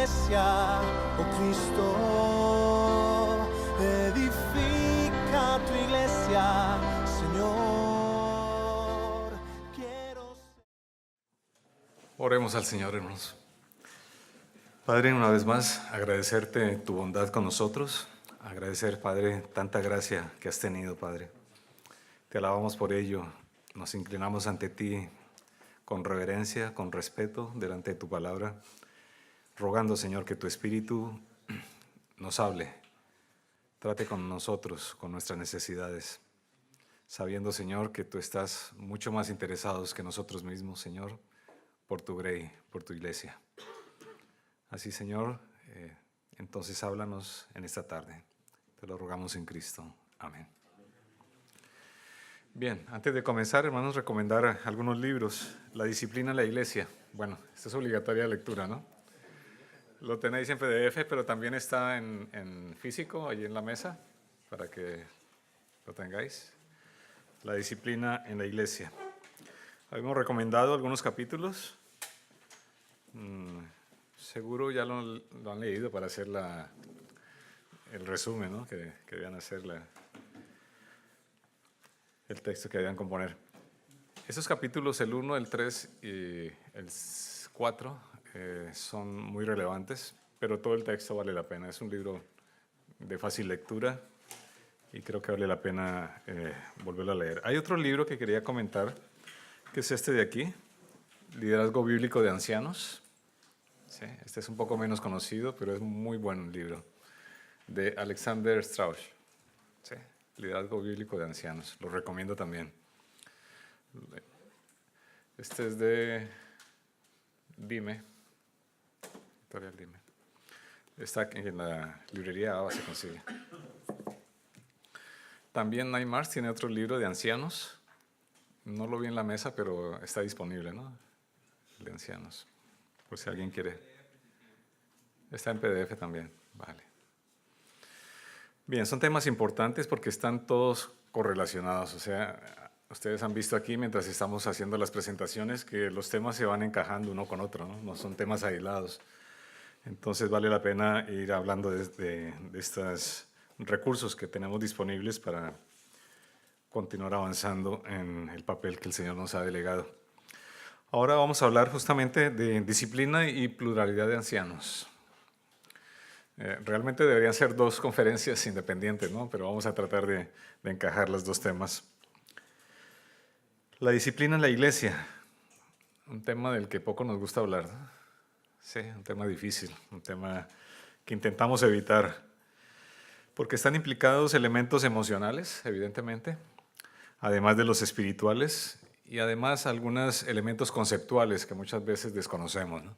iglesia, oh Cristo, edifica tu iglesia, Señor. Oremos al Señor, hermanos. Padre, una vez más, agradecerte tu bondad con nosotros. Agradecer, Padre, tanta gracia que has tenido, Padre. Te alabamos por ello. Nos inclinamos ante ti con reverencia, con respeto, delante de tu palabra, rogando, Señor, que tu Espíritu nos hable, trate con nosotros, con nuestras necesidades, sabiendo, Señor, que tú estás mucho más interesado que nosotros mismos, Señor, por tu grey, por tu iglesia. Así, Señor, entonces háblanos en esta tarde. Te lo rogamos en Cristo. Amén. Bien, antes de comenzar, hermanos, recomendar algunos libros. La disciplina en la iglesia. Bueno, esta es obligatoria lectura, ¿no? Lo tenéis en PDF, pero también está en físico, allí en la mesa, para que lo tengáis. La disciplina en la iglesia. Habíamos recomendado algunos capítulos. Seguro ya lo han leído para hacer el resumen, ¿no? que debían hacer el texto que debían componer. Esos capítulos, el 1, el 3 y el 4, son muy relevantes, pero todo el texto vale la pena. Es un libro de fácil lectura y creo que vale la pena volverlo a leer. Hay otro libro que quería comentar, que es este de aquí, Liderazgo Bíblico de Ancianos. Sí, este es un poco menos conocido, pero es muy buen libro, de Alexander Strauch. Sí, Liderazgo Bíblico de Ancianos, lo recomiendo también. Este es de Dime, Editorial Dime. Está en la librería ABA, se consigue. También Neymar tiene otro libro de ancianos. No lo vi en la mesa, pero está disponible, ¿no? El de ancianos. Por si alguien quiere. Está en PDF también. Vale. Bien, son temas importantes porque están todos correlacionados. O sea, ustedes han visto aquí, mientras estamos haciendo las presentaciones, que los temas se van encajando uno con otro, ¿no? No son temas aislados. Entonces vale la pena ir hablando de estos recursos que tenemos disponibles para continuar avanzando en el papel que el Señor nos ha delegado. Ahora vamos a hablar justamente de disciplina y pluralidad de ancianos. Realmente deberían ser dos conferencias independientes, ¿no? Pero vamos a tratar de encajar los dos temas. La disciplina en la iglesia, un tema del que poco nos gusta hablar, ¿no? Sí, un tema difícil, un tema que intentamos evitar, porque están implicados elementos emocionales, evidentemente, además de los espirituales, y además algunos elementos conceptuales que muchas veces desconocemos, ¿no?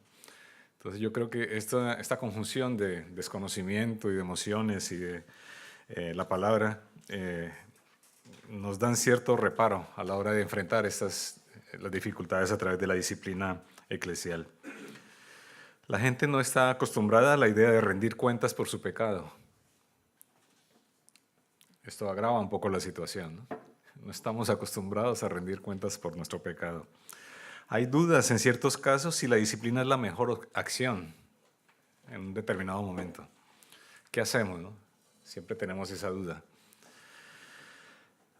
Entonces yo creo que esta conjunción de desconocimiento y de emociones y de la palabra nos dan cierto reparo a la hora de enfrentar las dificultades a través de la disciplina eclesial. La gente no está acostumbrada a la idea de rendir cuentas por su pecado. Esto agrava un poco la situación, ¿no? No estamos acostumbrados a rendir cuentas por nuestro pecado. Hay dudas en ciertos casos si la disciplina es la mejor acción en un determinado momento. ¿Qué hacemos, no? Siempre tenemos esa duda.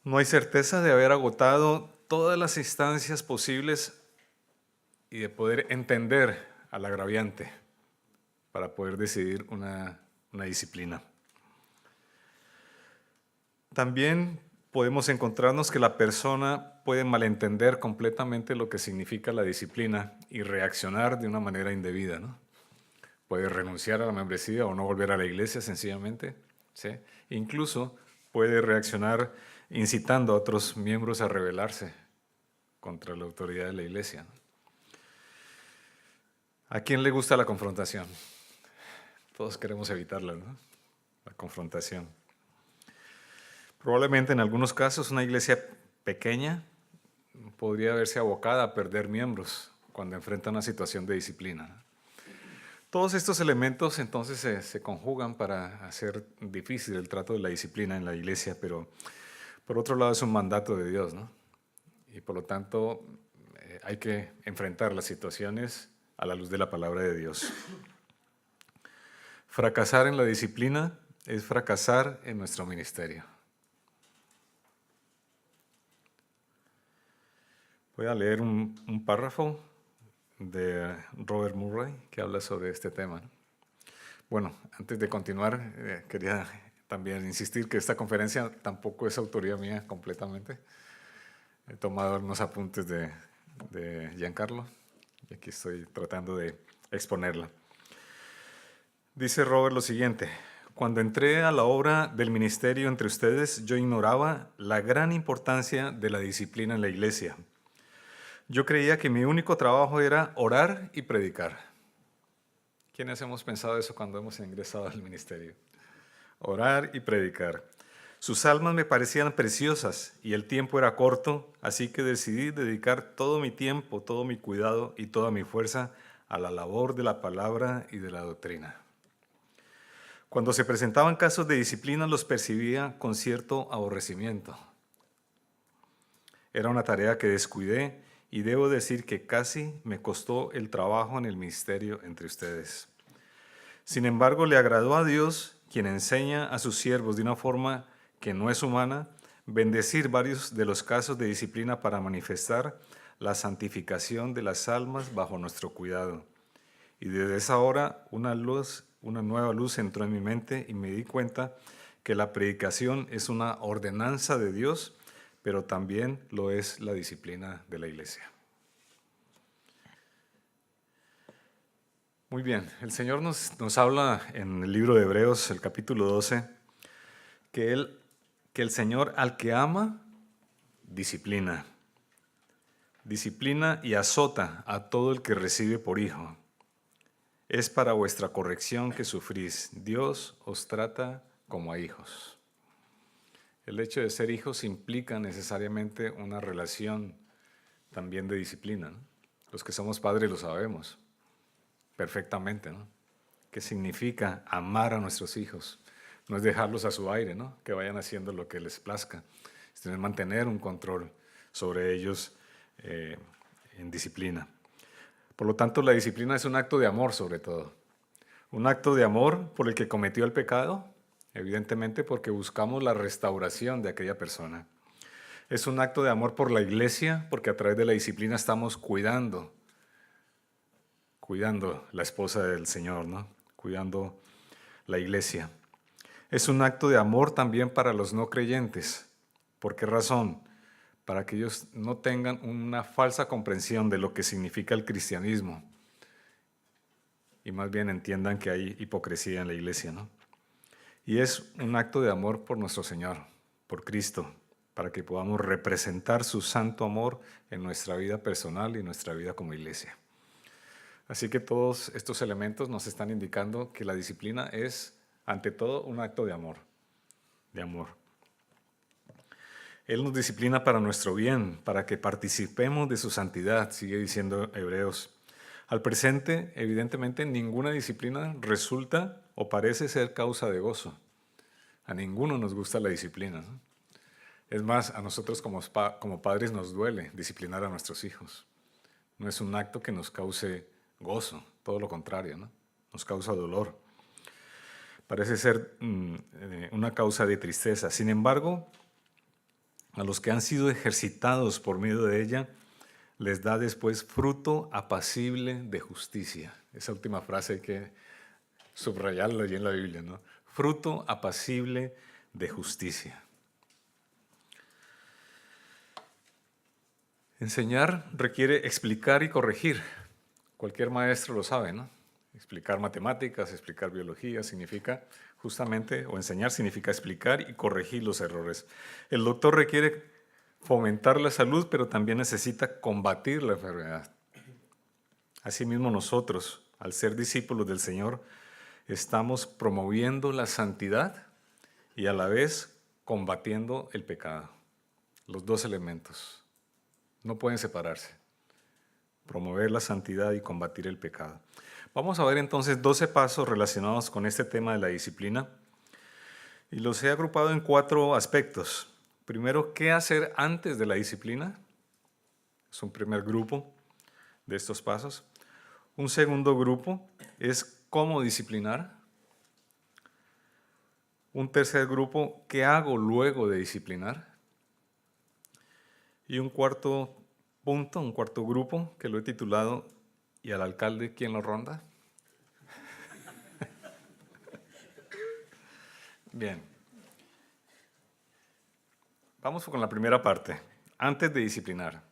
No hay certeza de haber agotado todas las instancias posibles y de poder entender al agraviante para poder decidir una disciplina. También podemos encontrarnos que la persona puede malentender completamente lo que significa la disciplina y reaccionar de una manera indebida, ¿no? Puede renunciar a la membresía o no volver a la iglesia sencillamente, ¿sí? Incluso puede reaccionar incitando a otros miembros a rebelarse contra la autoridad de la iglesia, ¿no? ¿A quién le gusta la confrontación? Todos queremos evitarla, ¿no? La confrontación. Probablemente en algunos casos una iglesia pequeña podría verse abocada a perder miembros cuando enfrenta una situación de disciplina. Todos estos elementos entonces se conjugan para hacer difícil el trato de la disciplina en la iglesia, pero por otro lado es un mandato de Dios, ¿no? Y por lo tanto hay que enfrentar las situaciones a la luz de la palabra de Dios. Fracasar en la disciplina es fracasar en nuestro ministerio. Voy a leer un párrafo de Robert Murray que habla sobre este tema. Bueno, antes de continuar, quería también insistir que esta conferencia tampoco es autoría mía completamente. He tomado unos apuntes de Giancarlo y aquí estoy tratando de exponerla. Dice Robert lo siguiente: cuando entré a la obra del ministerio entre ustedes, yo ignoraba la gran importancia de la disciplina en la iglesia. Yo creía que mi único trabajo era orar y predicar. ¿Quiénes hemos pensado eso cuando hemos ingresado al ministerio? Orar y predicar. Sus almas me parecían preciosas y el tiempo era corto, así que decidí dedicar todo mi tiempo, todo mi cuidado y toda mi fuerza a la labor de la palabra y de la doctrina. Cuando se presentaban casos de disciplina, los percibía con cierto aborrecimiento. Era una tarea que descuidé y debo decir que casi me costó el trabajo en el ministerio entre ustedes. Sin embargo, le agradó a Dios, quien enseña a sus siervos de una forma que no es humana, bendecir varios de los casos de disciplina para manifestar la santificación de las almas bajo nuestro cuidado. Y desde esa hora una nueva luz entró en mi mente y me di cuenta que la predicación es una ordenanza de Dios, pero también lo es la disciplina de la iglesia. Muy bien, el Señor nos habla en el libro de Hebreos, el capítulo 12, que el Señor al que ama, disciplina. Disciplina y azota a todo el que recibe por hijo. Es para vuestra corrección que sufrís. Dios os trata como a hijos. El hecho de ser hijos implica necesariamente una relación también de disciplina, ¿no? Los que somos padres lo sabemos perfectamente, ¿no? ¿Qué significa amar a nuestros hijos? No es dejarlos a su aire, ¿no? Que vayan haciendo lo que les plazca. Es mantener un control sobre ellos en disciplina. Por lo tanto, la disciplina es un acto de amor sobre todo. Un acto de amor por el que cometió el pecado, evidentemente porque buscamos la restauración de aquella persona. Es un acto de amor por la iglesia, porque a través de la disciplina estamos cuidando la esposa del Señor, ¿no? Cuidando la iglesia. Es un acto de amor también para los no creyentes. ¿Por qué razón? Para que ellos no tengan una falsa comprensión de lo que significa el cristianismo y más bien entiendan que hay hipocresía en la iglesia, ¿no? Y es un acto de amor por nuestro Señor, por Cristo, para que podamos representar su santo amor en nuestra vida personal y nuestra vida como iglesia. Así que todos estos elementos nos están indicando que la disciplina es, ante todo, un acto de amor. De amor. Él nos disciplina para nuestro bien, para que participemos de su santidad, sigue diciendo Hebreos. Al presente, evidentemente, ninguna disciplina resulta o parece ser causa de gozo. A ninguno nos gusta la disciplina, ¿no? Es más, a nosotros como padres nos duele disciplinar a nuestros hijos. No es un acto que nos cause gozo, todo lo contrario, ¿no? Nos causa dolor. Parece ser una causa de tristeza. Sin embargo, a los que han sido ejercitados por medio de ella, les da después fruto apacible de justicia. Esa última frase hay que subrayarla allí en la Biblia, ¿no? Fruto apacible de justicia. Enseñar requiere explicar y corregir. Cualquier maestro lo sabe, ¿no? Explicar matemáticas, explicar biología, significa justamente, o enseñar significa explicar y corregir los errores. El doctor requiere fomentar la salud, pero también necesita combatir la enfermedad. Asimismo nosotros, al ser discípulos del Señor, estamos promoviendo la santidad y a la vez combatiendo el pecado. Los dos elementos no pueden separarse. Promover la santidad y combatir el pecado. Vamos a ver entonces 12 pasos relacionados con este tema de la disciplina y los he agrupado en 4 aspectos. Primero, ¿qué hacer antes de la disciplina? Es un primer grupo de estos pasos. Un segundo grupo es cómo disciplinar. Un tercer grupo, ¿qué hago luego de disciplinar? Y un cuarto punto, un cuarto grupo que lo he titulado ¿y al alcalde quién lo ronda? Bien. Vamos con la primera parte, antes de disciplinar.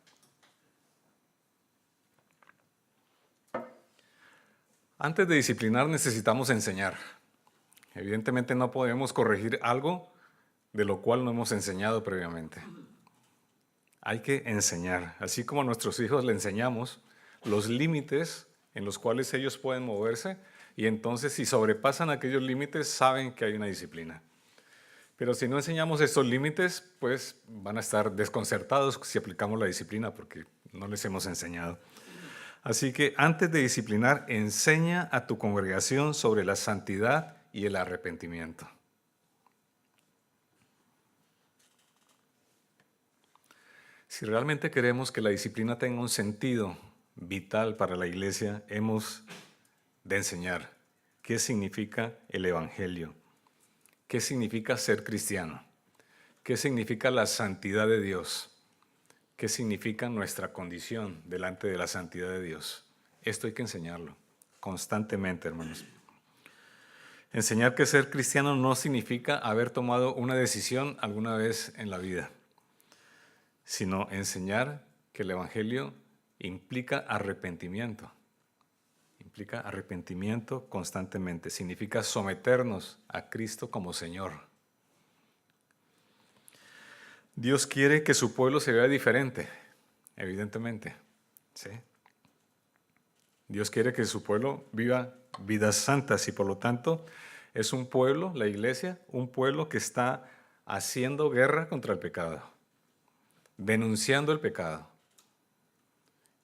Antes de disciplinar necesitamos enseñar. Evidentemente no podemos corregir algo de lo cual no hemos enseñado previamente. Hay que enseñar, así como a nuestros hijos le enseñamos los límites en los cuales ellos pueden moverse y entonces si sobrepasan aquellos límites saben que hay una disciplina. Pero si no enseñamos estos límites, pues van a estar desconcertados si aplicamos la disciplina porque no les hemos enseñado. Así que antes de disciplinar, enseña a tu congregación sobre la santidad y el arrepentimiento. Si realmente queremos que la disciplina tenga un sentido vital para la iglesia, hemos de enseñar qué significa el Evangelio, qué significa ser cristiano, qué significa la santidad de Dios, qué significa nuestra condición delante de la santidad de Dios. Esto hay que enseñarlo constantemente, hermanos. Enseñar que ser cristiano no significa haber tomado una decisión alguna vez en la vida, sino enseñar que el Evangelio implica arrepentimiento. Implica arrepentimiento constantemente. Significa someternos a Cristo como Señor. Dios quiere que su pueblo se vea diferente, evidentemente. ¿Sí? Dios quiere que su pueblo viva vidas santas y por lo tanto es un pueblo, la iglesia, un pueblo que está haciendo guerra contra el pecado, denunciando el pecado.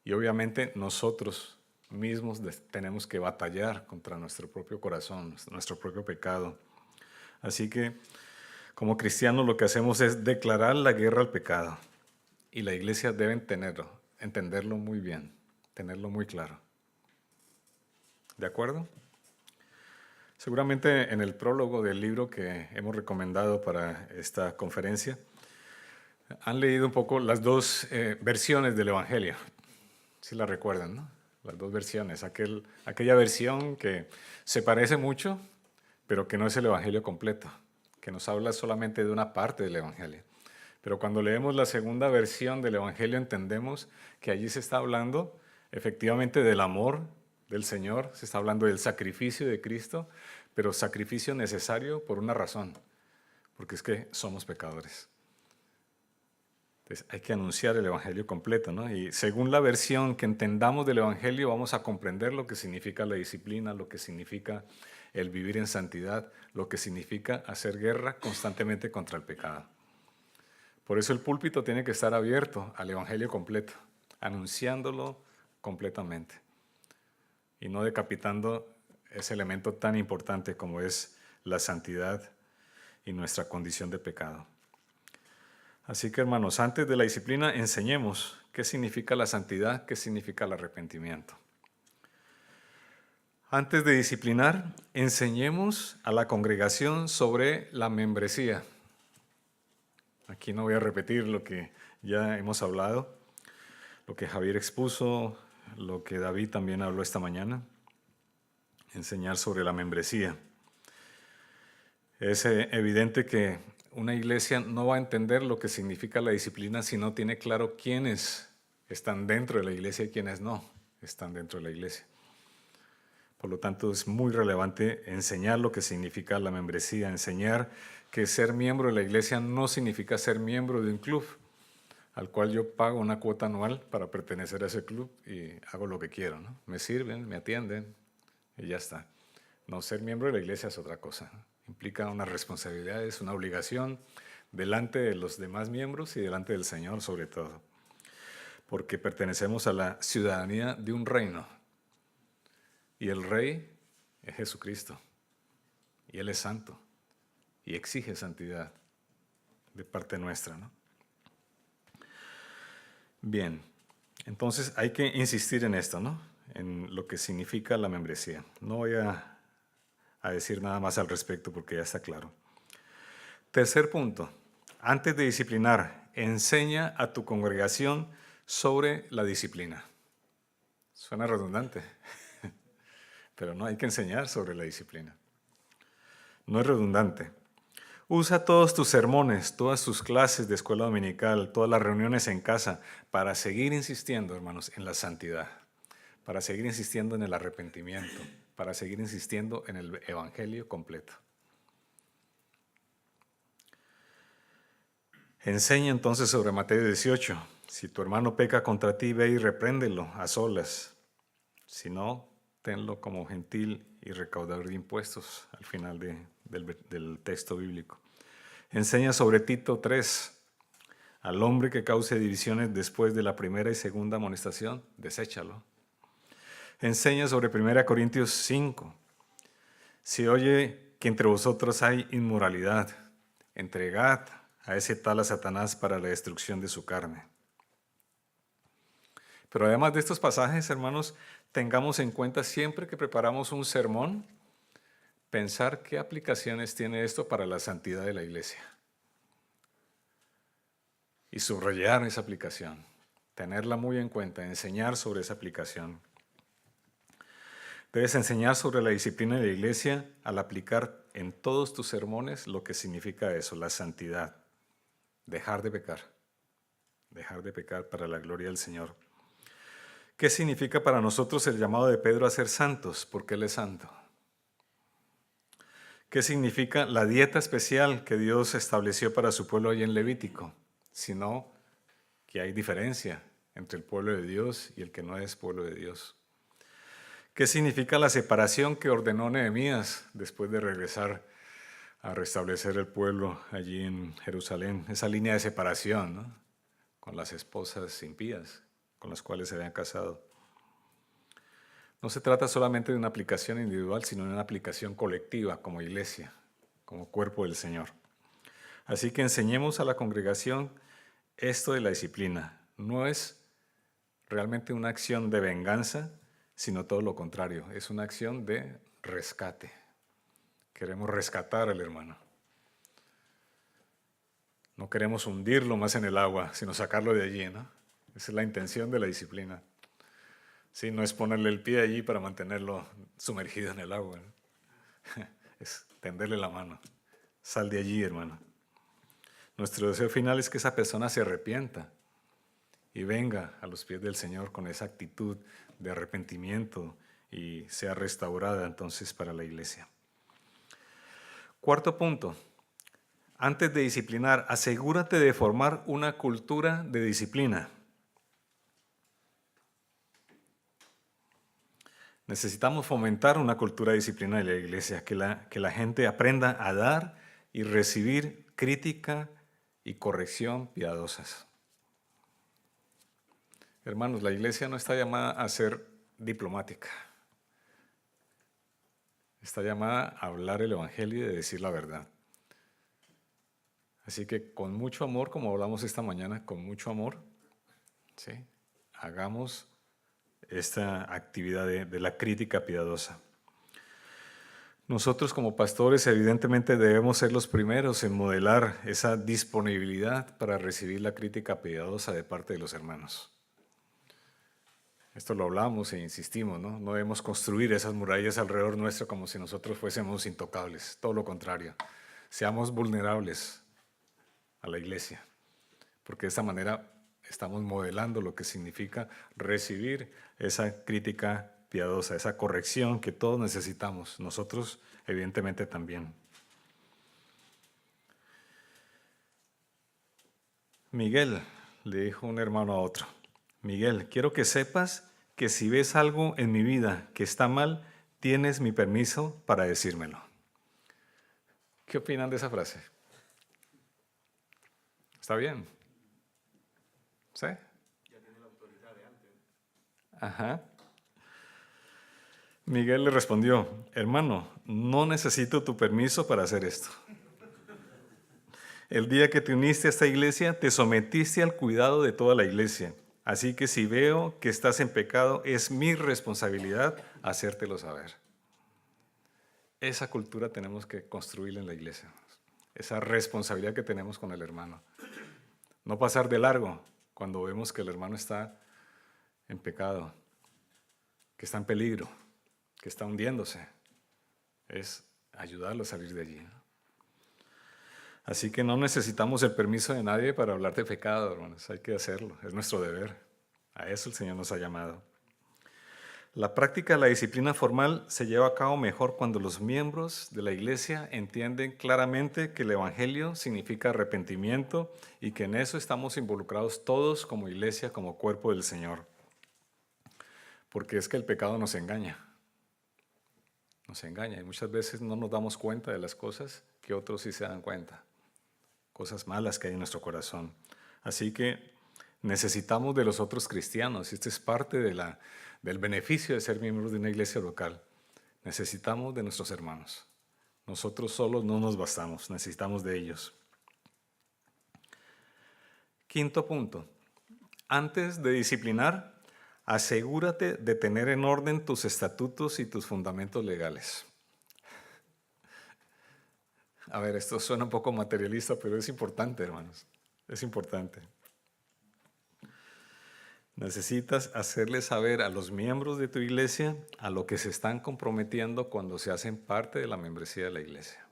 Y obviamente nosotros mismos tenemos que batallar contra nuestro propio corazón, nuestro propio pecado. Así que como cristianos lo que hacemos es declarar la guerra al pecado. Y la iglesia debe entenderlo muy bien, tenerlo muy claro. ¿De acuerdo? Seguramente en el prólogo del libro que hemos recomendado para esta conferencia, han leído un poco las dos versiones del Evangelio. Si la recuerdan, ¿no? Las dos versiones. Aquella versión que se parece mucho, pero que no es el Evangelio completo, que nos habla solamente de una parte del Evangelio. Pero cuando leemos la segunda versión del Evangelio entendemos que allí se está hablando efectivamente del amor del Señor, se está hablando del sacrificio de Cristo, pero sacrificio necesario por una razón, porque es que somos pecadores. Entonces hay que anunciar el Evangelio completo, ¿no? Y según la versión que entendamos del Evangelio vamos a comprender lo que significa la disciplina, lo que significa el vivir en santidad, lo que significa hacer guerra constantemente contra el pecado. Por eso el púlpito tiene que estar abierto al Evangelio completo, anunciándolo completamente y no decapitando ese elemento tan importante como es la santidad y nuestra condición de pecado. Así que, hermanos, antes de la disciplina enseñemos qué significa la santidad, qué significa el arrepentimiento. Antes de disciplinar, enseñemos a la congregación sobre la membresía. Aquí no voy a repetir lo que ya hemos hablado, lo que Javier expuso, lo que David también habló esta mañana. Enseñar sobre la membresía. Es evidente que una iglesia no va a entender lo que significa la disciplina si no tiene claro quiénes están dentro de la iglesia y quiénes no están dentro de la iglesia. Por lo tanto, es muy relevante enseñar lo que significa la membresía, enseñar que ser miembro de la iglesia no significa ser miembro de un club al cual yo pago una cuota anual para pertenecer a ese club y hago lo que quiero, ¿no? Me sirven, me atienden y ya está. No, ser miembro de la iglesia es otra cosa. Implica unas responsabilidades, una obligación delante de los demás miembros y delante del Señor sobre todo. Porque pertenecemos a la ciudadanía de un reino. Y el rey es Jesucristo. Y Él es santo. Y exige santidad de parte nuestra, ¿no? Bien, entonces hay que insistir en esto, ¿no? En lo que significa la membresía. No voy a decir nada más al respecto porque ya está claro. Tercer punto, antes de disciplinar, enseña a tu congregación sobre la disciplina. Suena redundante, pero no hay que enseñar sobre la disciplina. No es redundante. Usa todos tus sermones, todas tus clases de escuela dominical, todas las reuniones en casa para seguir insistiendo, hermanos, en la santidad, para seguir insistiendo en el arrepentimiento, para seguir insistiendo en el evangelio completo. Enseña entonces sobre Mateo 18. Si tu hermano peca contra ti, ve y repréndelo a solas. Si no, tenlo como gentil y recaudador de impuestos al final del texto bíblico. Enseña sobre Tito 3. Al hombre que cause divisiones después de la primera y segunda amonestación, deséchalo. Enseña sobre 1 Corintios 5. Si oye que entre vosotros hay inmoralidad, entregad a ese tal a Satanás para la destrucción de su carne. Pero además de estos pasajes, hermanos, tengamos en cuenta siempre que preparamos un sermón, pensar qué aplicaciones tiene esto para la santidad de la iglesia. Y subrayar esa aplicación, tenerla muy en cuenta, enseñar sobre esa aplicación. Debes enseñar sobre la disciplina de la iglesia al aplicar en todos tus sermones lo que significa eso, la santidad. Dejar de pecar para la gloria del Señor. ¿Qué significa para nosotros el llamado de Pedro a ser santos? Porque Él es santo. ¿Qué significa la dieta especial que Dios estableció para su pueblo ahí en Levítico? Sino que hay diferencia entre el pueblo de Dios y el que no es pueblo de Dios. ¿Qué significa la separación que ordenó Nehemías después de regresar a restablecer el pueblo allí en Jerusalén? Esa línea de separación, ¿no? Con las esposas impías con las cuales se habían casado. No se trata solamente de una aplicación individual, sino de una aplicación colectiva como iglesia, como cuerpo del Señor. Así que enseñemos a la congregación esto de la disciplina. No es realmente una acción de venganza, sino todo lo contrario. Es una acción de rescate. Queremos rescatar al hermano. No queremos hundirlo más en el agua, sino sacarlo de allí, ¿no? Esa es la intención de la disciplina. Sí, no es ponerle el pie allí para mantenerlo sumergido en el agua, ¿no? Es tenderle la mano. Sal de allí, hermano. Nuestro deseo final es que esa persona se arrepienta y venga a los pies del Señor con esa actitud de arrepentimiento y sea restaurada entonces para la iglesia. Cuarto punto. Antes de disciplinar, asegúrate de formar una cultura de disciplina. Necesitamos fomentar una cultura de disciplina de la iglesia, que la gente aprenda a dar y recibir crítica y corrección piadosas. Hermanos, la iglesia no está llamada a ser diplomática. Está llamada a hablar el evangelio y de decir la verdad. Así que con mucho amor, como hablamos esta mañana, con mucho amor, ¿sí? Hagamos esta actividad de la crítica piadosa. Nosotros como pastores evidentemente debemos ser los primeros en modelar esa disponibilidad para recibir la crítica piadosa de parte de los hermanos. Esto lo hablamos e insistimos, ¿no? No debemos construir esas murallas alrededor nuestro como si nosotros fuésemos intocables, todo lo contrario. Seamos vulnerables a la iglesia, porque de esta manera estamos modelando lo que significa recibir esa crítica piadosa, esa corrección que todos necesitamos, nosotros evidentemente también. Miguel, le dijo un hermano a otro, Miguel, quiero que sepas que si ves algo en mi vida que está mal, tienes mi permiso para decírmelo. ¿Qué opinan de esa frase? ¿Está bien? ¿Sí? Ya tiene la autoridad de antes. Ajá. Miguel le respondió, hermano, no necesito tu permiso para hacer esto. El día que te uniste a esta iglesia, te sometiste al cuidado de toda la iglesia. Así que si veo que estás en pecado, es mi responsabilidad hacértelo saber. Esa cultura tenemos que construir en la iglesia. esa responsabilidad que tenemos con el hermano. No pasar de largo cuando vemos que el hermano está en pecado, que está en peligro, que está hundiéndose. Es ayudarlo a salir de allí, ¿no? Así que no necesitamos el permiso de nadie para hablar de pecado, hermanos. Hay que hacerlo, es nuestro deber. A eso el Señor nos ha llamado. La práctica de la disciplina formal se lleva a cabo mejor cuando los miembros de la iglesia entienden claramente que el Evangelio significa arrepentimiento y que en eso estamos involucrados todos como iglesia, como cuerpo del Señor. Porque es que el pecado nos engaña y muchas veces no nos damos cuenta de las cosas que otros sí se dan cuenta, cosas malas que hay en nuestro corazón. Así que necesitamos de los otros cristianos, y esto es parte del beneficio de ser miembros de una iglesia local. Necesitamos de nuestros hermanos. Nosotros solos no nos bastamos, necesitamos de ellos. Quinto punto, antes de disciplinar, asegúrate de tener en orden tus estatutos y tus fundamentos legales. A ver, esto suena un poco materialista, pero es importante, hermanos. Es importante. Necesitas hacerle saber a los miembros de tu iglesia a lo que se están comprometiendo cuando se hacen parte de la membresía de la iglesia.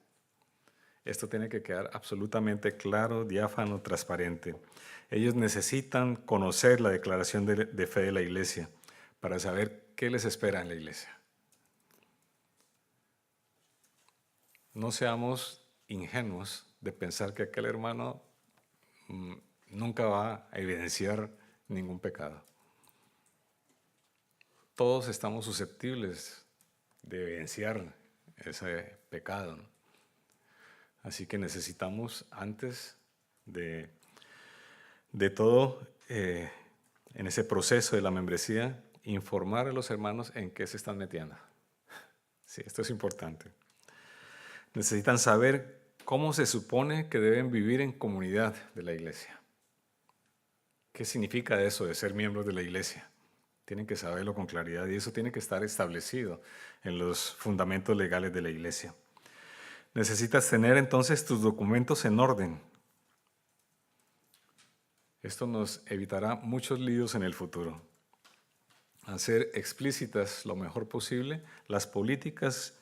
Esto tiene que quedar absolutamente claro, diáfano, transparente. Ellos necesitan conocer la declaración de fe de la iglesia para saber qué les espera en la iglesia. No seamos ingenuos de pensar que aquel hermano nunca va a evidenciar ningún pecado. Todos estamos susceptibles de evidenciar ese pecado, ¿no? Así que necesitamos, antes de todo, en ese proceso de la membresía, informar a los hermanos en qué se están metiendo. Sí, esto es importante. Necesitan saber cómo se supone que deben vivir en comunidad de la iglesia. ¿Qué significa eso de ser miembros de la iglesia? Tienen que saberlo con claridad y eso tiene que estar establecido en los fundamentos legales de la iglesia. Necesitas tener entonces tus documentos en orden. Esto nos evitará muchos líos en el futuro. Hacer explícitas lo mejor posible las políticas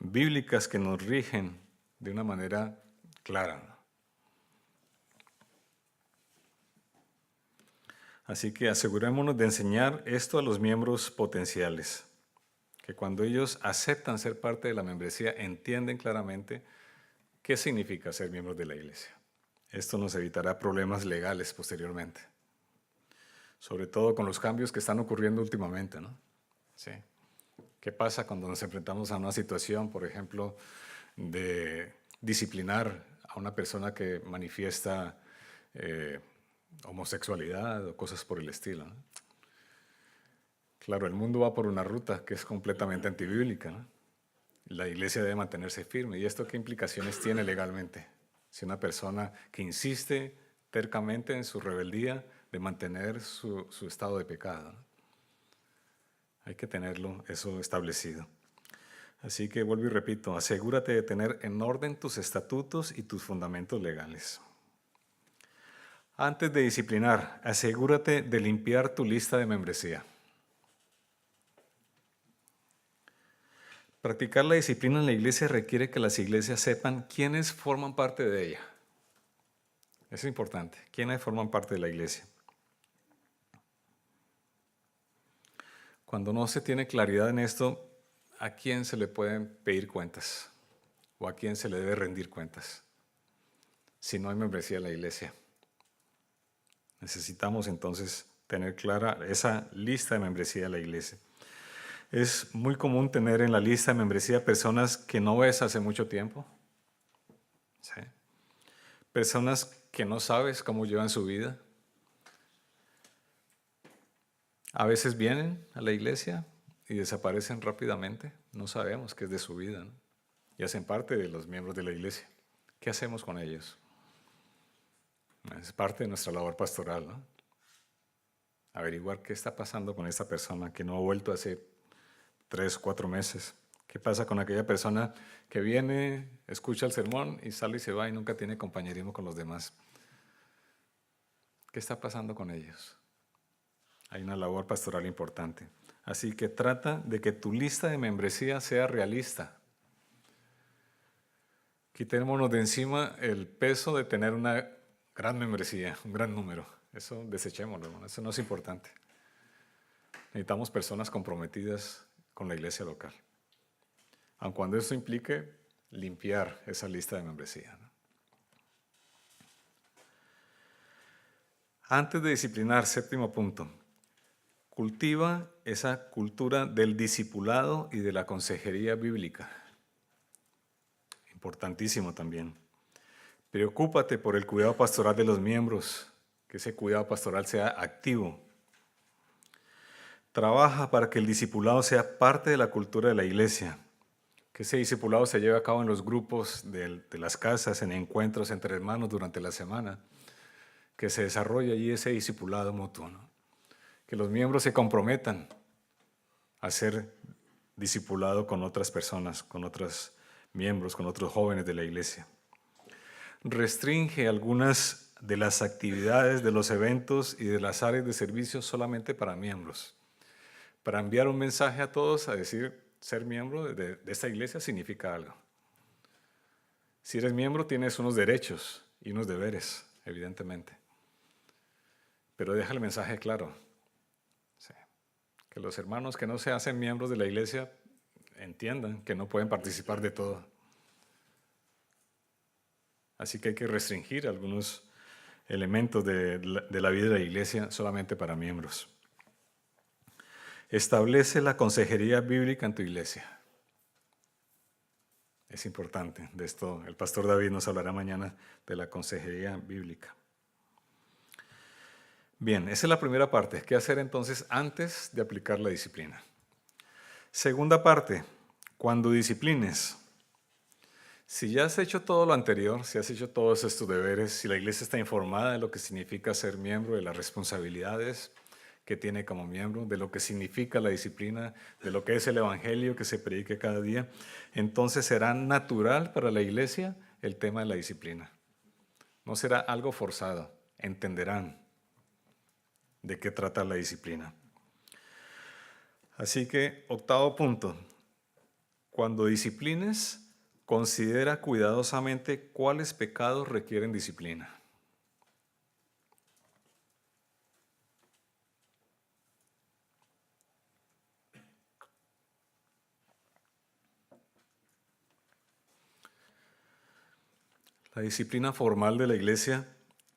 bíblicas que nos rigen de una manera clara. Así que asegurémonos de enseñar esto a los miembros potenciales, que cuando ellos aceptan ser parte de la membresía entienden claramente qué significa ser miembros de la iglesia. Esto nos evitará problemas legales posteriormente, sobre todo con los cambios que están ocurriendo últimamente, ¿no? Sí. ¿Qué pasa cuando nos enfrentamos a una situación, por ejemplo, de disciplinar a una persona que manifiesta homosexualidad o cosas por el estilo, ¿no? Claro, el mundo va por una ruta que es completamente antibíblica, ¿no? La iglesia debe mantenerse firme. ¿Y esto qué implicaciones tiene legalmente? Si una persona que insiste tercamente en su rebeldía de mantener su estado de pecado, ¿no? Hay que tenerlo eso establecido. Así que vuelvo y repito, asegúrate de tener en orden tus estatutos y tus fundamentos legales. Antes de disciplinar, asegúrate de limpiar tu lista de membresía. Practicar la disciplina en la iglesia requiere que las iglesias sepan quiénes forman parte de ella. Eso es importante, quiénes forman parte de la iglesia. Cuando no se tiene claridad en esto, ¿a quién se le pueden pedir cuentas? ¿O a quién se le debe rendir cuentas? Si no hay membresía en la iglesia. Necesitamos entonces tener clara esa lista de membresía de la iglesia. Es muy común tener en la lista de membresía personas que no ves hace mucho tiempo. ¿Sí? Personas que no sabes cómo llevan su vida. A veces vienen a la iglesia y desaparecen rápidamente. No sabemos qué es de su vida, ¿no? Y hacen parte de los miembros de la iglesia. ¿Qué hacemos con ellos? Es parte de nuestra labor pastoral, ¿no? Averiguar qué está pasando con esta persona que no ha vuelto hace 3 o 4 meses. ¿Qué pasa con aquella persona que viene, escucha el sermón y sale y se va y nunca tiene compañerismo con los demás? ¿Qué está pasando con ellos? Hay una labor pastoral importante. Así que trata de que tu lista de membresía sea realista. Quitémonos de encima el peso de tener una gran membresía, un gran número. Eso desechémoslo, hermano. Eso no es importante. Necesitamos personas comprometidas con la iglesia local. Aun cuando eso implique limpiar esa lista de membresía, ¿no? Antes de disciplinar, séptimo punto, cultiva esa cultura del discipulado y de la consejería bíblica. Importantísimo también. Preocúpate por el cuidado pastoral de los miembros, que ese cuidado pastoral sea activo. Trabaja para que el discipulado sea parte de la cultura de la iglesia, que ese discipulado se lleve a cabo en los grupos de las casas, en encuentros entre hermanos durante la semana, que se desarrolle allí ese discipulado mutuo, ¿no? Que los miembros se comprometan a ser discipulado con otras personas, con otros miembros, con otros jóvenes de la iglesia. Restringe algunas de las actividades, de los eventos y de las áreas de servicio solamente para miembros, para enviar un mensaje a todos a decir, ser miembro de esta iglesia significa algo. Si eres miembro tienes unos derechos y unos deberes, evidentemente. Pero deja el mensaje claro. Sí. Que los hermanos que no se hacen miembros de la iglesia entiendan que no pueden participar de todo. Así que hay que restringir algunos elementos de la vida de la iglesia solamente para miembros. Establece la consejería bíblica en tu iglesia. Es importante de esto. El pastor David nos hablará mañana de la consejería bíblica. Bien, esa es la primera parte. ¿Qué hacer entonces antes de aplicar la disciplina? Segunda parte, cuando disciplines. Si ya has hecho todo lo anterior, si has hecho todos estos deberes, si la iglesia está informada de lo que significa ser miembro, de las responsabilidades que tiene como miembro, de lo que significa la disciplina, de lo que es el evangelio que se predique cada día, entonces será natural para la iglesia el tema de la disciplina. No será algo forzado, entenderán de qué trata la disciplina. Así que, octavo punto, cuando disciplines, considera cuidadosamente cuáles pecados requieren disciplina. La disciplina formal de la iglesia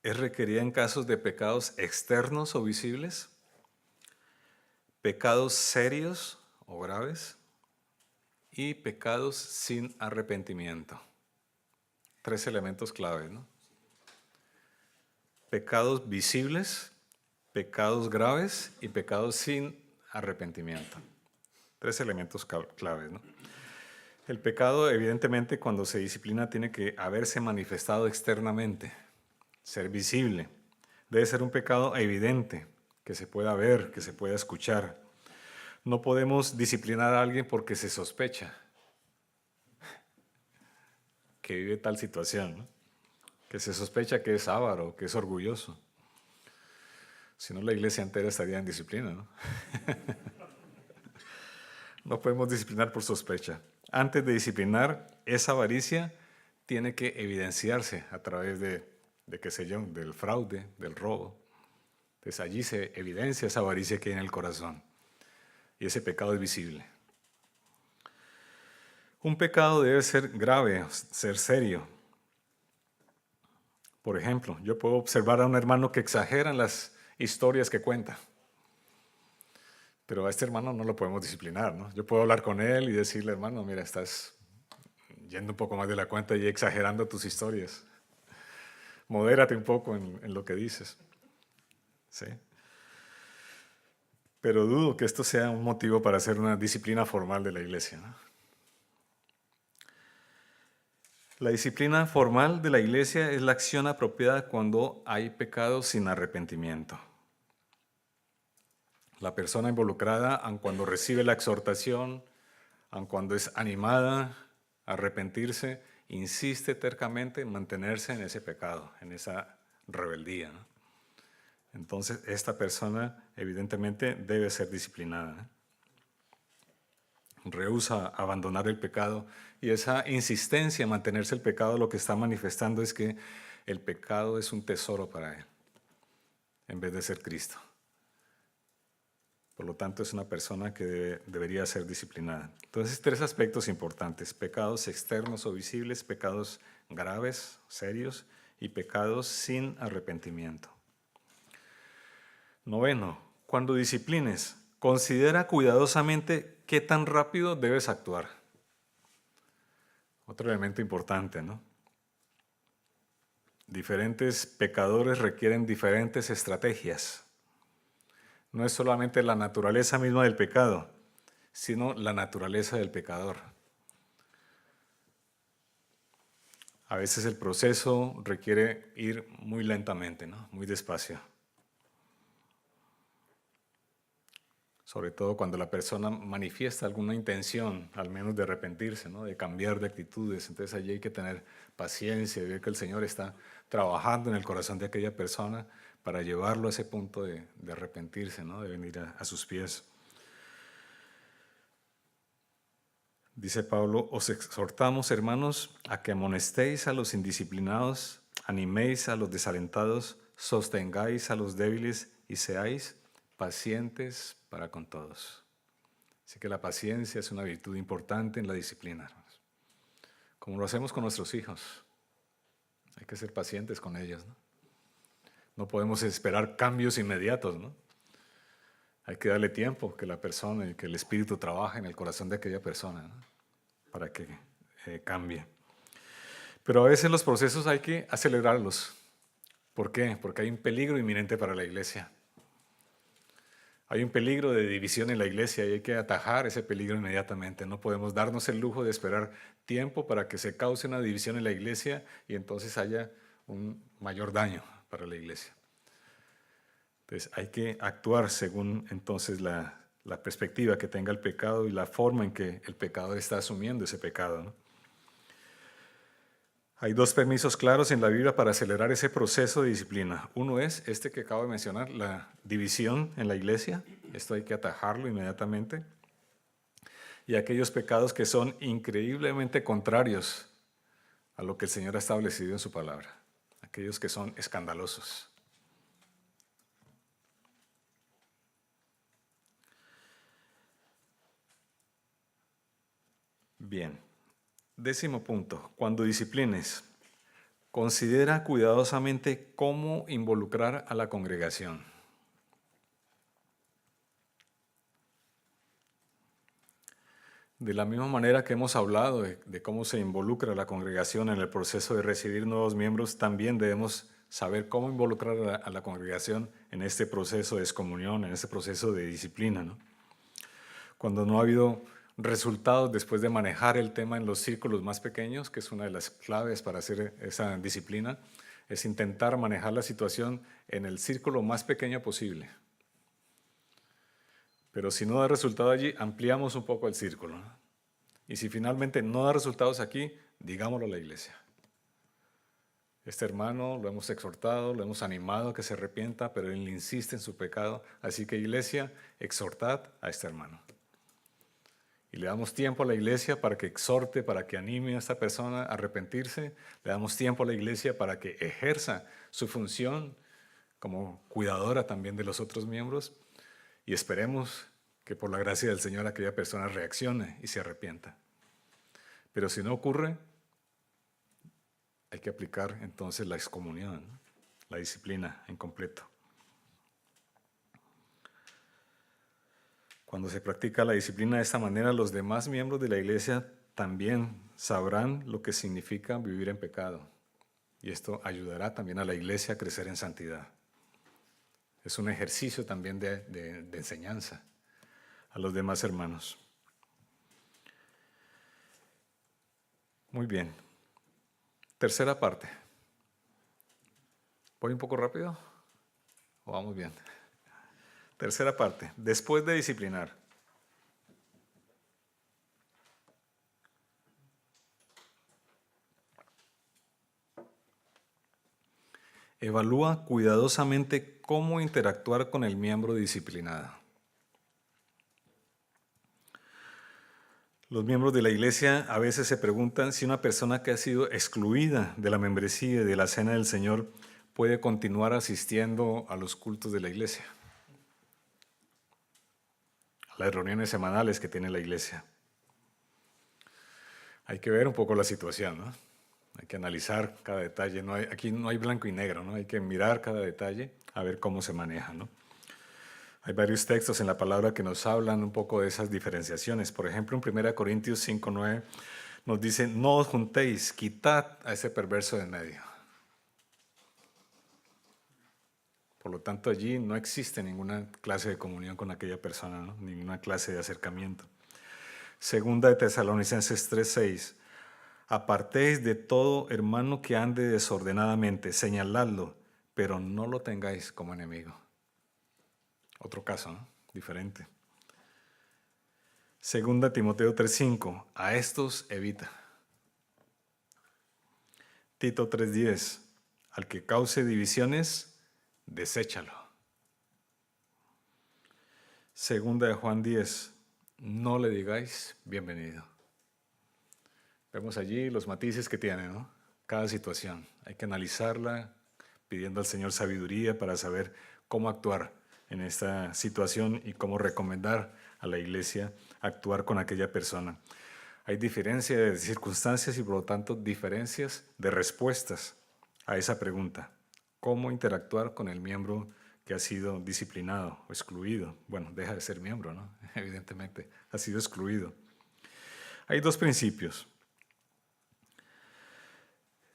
es requerida en casos de pecados externos o visibles, pecados serios o graves y pecados sin arrepentimiento. 3 elementos clave, ¿no? Pecados visibles, pecados graves y pecados sin arrepentimiento. 3 elementos claves, ¿no? El pecado, evidentemente, cuando se disciplina, tiene que haberse manifestado externamente, ser visible. Debe ser un pecado evidente, que se pueda ver, que se pueda escuchar. No podemos disciplinar a alguien porque se sospecha que vive tal situación, ¿no? Que se sospecha que es avaro, que es orgulloso. Si no, la iglesia entera estaría en disciplina, ¿no? No podemos disciplinar por sospecha. Antes de disciplinar, esa avaricia tiene que evidenciarse a través de qué sé yo, del fraude, del robo. Entonces allí se evidencia esa avaricia que hay en el corazón. Y ese pecado es visible. Un pecado debe ser grave, ser serio. Por ejemplo, yo puedo observar a un hermano que exagera en las historias que cuenta. Pero a este hermano no lo podemos disciplinar, ¿no? Yo puedo hablar con él y decirle, hermano, mira, estás yendo un poco más de la cuenta y exagerando tus historias. Modérate un poco en lo que dices. ¿Sí? Pero dudo que esto sea un motivo para hacer una disciplina formal de la iglesia, ¿no? La disciplina formal de la iglesia es la acción apropiada cuando hay pecados sin arrepentimiento. La persona involucrada, aun cuando recibe la exhortación, aun cuando es animada a arrepentirse, insiste tercamente en mantenerse en ese pecado, en esa rebeldía, ¿no? Entonces, esta persona evidentemente debe ser disciplinada, ¿eh? Rehúsa abandonar el pecado, y esa insistencia en mantenerse el pecado lo que está manifestando es que el pecado es un tesoro para él, en vez de ser Cristo. Por lo tanto, es una persona que debería ser disciplinada. Entonces, 3 aspectos importantes: pecados externos o visibles, pecados graves, serios, y pecados sin arrepentimiento. 9, cuando disciplines, considera cuidadosamente qué tan rápido debes actuar. Otro elemento importante, ¿no? Diferentes pecadores requieren diferentes estrategias. No es solamente la naturaleza misma del pecado, sino la naturaleza del pecador. A veces el proceso requiere ir muy lentamente, ¿no? Muy despacio. Sobre todo cuando la persona manifiesta alguna intención, al menos de arrepentirse, ¿no? De cambiar de actitudes. Entonces allí hay que tener paciencia y ver que el Señor está trabajando en el corazón de aquella persona para llevarlo a ese punto de arrepentirse, ¿no? De venir a sus pies. Dice Pablo: os exhortamos, hermanos, a que amonestéis a los indisciplinados, animéis a los desalentados, sostengáis a los débiles y seáis pacientes para con todos. Así que la paciencia es una virtud importante en la disciplina, hermanos. Como lo hacemos con nuestros hijos. Hay que ser pacientes con ellos, ¿no? No podemos esperar cambios inmediatos, ¿no? Hay que darle tiempo que la persona y que el Espíritu trabaje en el corazón de aquella persona, ¿no? Para que cambie. Pero a veces los procesos hay que acelerarlos. ¿Por qué? Porque hay un peligro inminente para la iglesia. Hay un peligro de división en la iglesia y hay que atajar ese peligro inmediatamente. No podemos darnos el lujo de esperar tiempo para que se cause una división en la iglesia y entonces haya un mayor daño para la iglesia. Entonces hay que actuar según entonces la perspectiva que tenga el pecado y la forma en que el pecador está asumiendo ese pecado, ¿no? Hay 2 permisos claros en la Biblia para acelerar ese proceso de disciplina. Uno es este que acabo de mencionar, la división en la iglesia. Esto hay que atajarlo inmediatamente. Y aquellos pecados que son increíblemente contrarios a lo que el Señor ha establecido en su palabra. Aquellos que son escandalosos. Bien. 10º punto, cuando disciplines, considera cuidadosamente cómo involucrar a la congregación. De la misma manera que hemos hablado de cómo se involucra la congregación en el proceso de recibir nuevos miembros, también debemos saber cómo involucrar a la congregación en este proceso de excomunión, en este proceso de disciplina, ¿no? Cuando no ha habido resultados después de manejar el tema en los círculos más pequeños, que es una de las claves para hacer esa disciplina, es intentar manejar la situación en el círculo más pequeño posible. Pero si no da resultado allí, ampliamos un poco el círculo, ¿no? Y si finalmente no da resultados aquí, digámoslo a la iglesia. Este hermano lo hemos exhortado, lo hemos animado a que se arrepienta, pero él insiste en su pecado. Así que iglesia, exhortad a este hermano. Y le damos tiempo a la iglesia para que exhorte, para que anime a esta persona a arrepentirse. Le damos tiempo a la iglesia para que ejerza su función como cuidadora también de los otros miembros. Y esperemos que por la gracia del Señor aquella persona reaccione y se arrepienta. Pero si no ocurre, hay que aplicar entonces la excomunión, ¿no? La disciplina en completo. Cuando se practica la disciplina de esta manera, los demás miembros de la iglesia también sabrán lo que significa vivir en pecado. Y esto ayudará también a la iglesia a crecer en santidad. Es un ejercicio también de enseñanza a los demás hermanos. Muy bien. Tercera parte. ¿Voy un poco rápido? ¿O vamos bien? Tercera parte. Después de disciplinar. Evalúa cuidadosamente cómo interactuar con el miembro disciplinado. Los miembros de la iglesia a veces se preguntan si una persona que ha sido excluida de la membresía y de la cena del Señor puede continuar asistiendo a los cultos de la iglesia, a las reuniones semanales que tiene la iglesia. Hay que ver un poco la situación, ¿no? Hay que analizar cada detalle. Aquí no hay blanco y negro, ¿no? Hay que mirar cada detalle a ver cómo se maneja, ¿no? Hay varios textos en la palabra que nos hablan un poco de esas diferenciaciones. Por ejemplo, en 1 Corintios 5:9 nos dice, no os juntéis, quitad a ese perverso de en medio. Por lo tanto, allí no existe ninguna clase de comunión con aquella persona, ¿no? Ninguna clase de acercamiento. Segunda de Tesalonicenses 3:6, apartéis de todo hermano que ande desordenadamente, señaladlo, pero no lo tengáis como enemigo. Otro caso, ¿no? Diferente. Segunda Timoteo 3:5, a estos evita. Tito 3:10, al que cause divisiones, deséchalo. Segunda de Juan 10, no le digáis bienvenido. Vemos allí los matices que tiene, ¿no? Cada situación. Hay que analizarla pidiendo al Señor sabiduría para saber cómo actuar en esta situación y cómo recomendar a la iglesia actuar con aquella persona. Hay diferencia de circunstancias y por lo tanto diferencias de respuestas a esa pregunta. ¿Cómo interactuar con el miembro que ha sido disciplinado o excluido? Bueno, deja de ser miembro, ¿no? Evidentemente, ha sido excluido. Hay dos principios.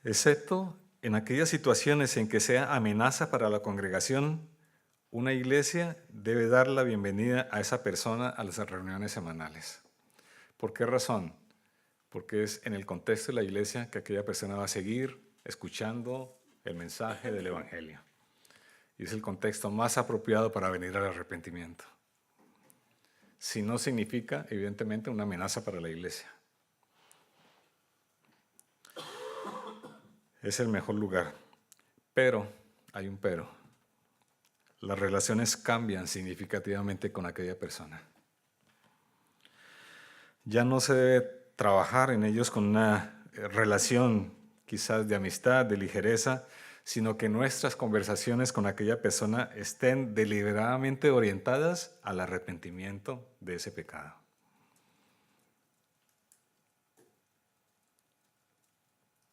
Excepto en aquellas situaciones en que sea amenaza para la congregación, una iglesia debe dar la bienvenida a esa persona a las reuniones semanales. ¿Por qué razón? Porque es en el contexto de la iglesia que aquella persona va a seguir escuchando el mensaje del Evangelio. Y es el contexto más apropiado para venir al arrepentimiento. Si no significa, evidentemente, una amenaza para la iglesia. Es el mejor lugar. Pero, hay un pero. Las relaciones cambian significativamente con aquella persona. Ya no se debe trabajar en ellos con una relación quizás de amistad, de ligereza, sino que nuestras conversaciones con aquella persona estén deliberadamente orientadas al arrepentimiento de ese pecado.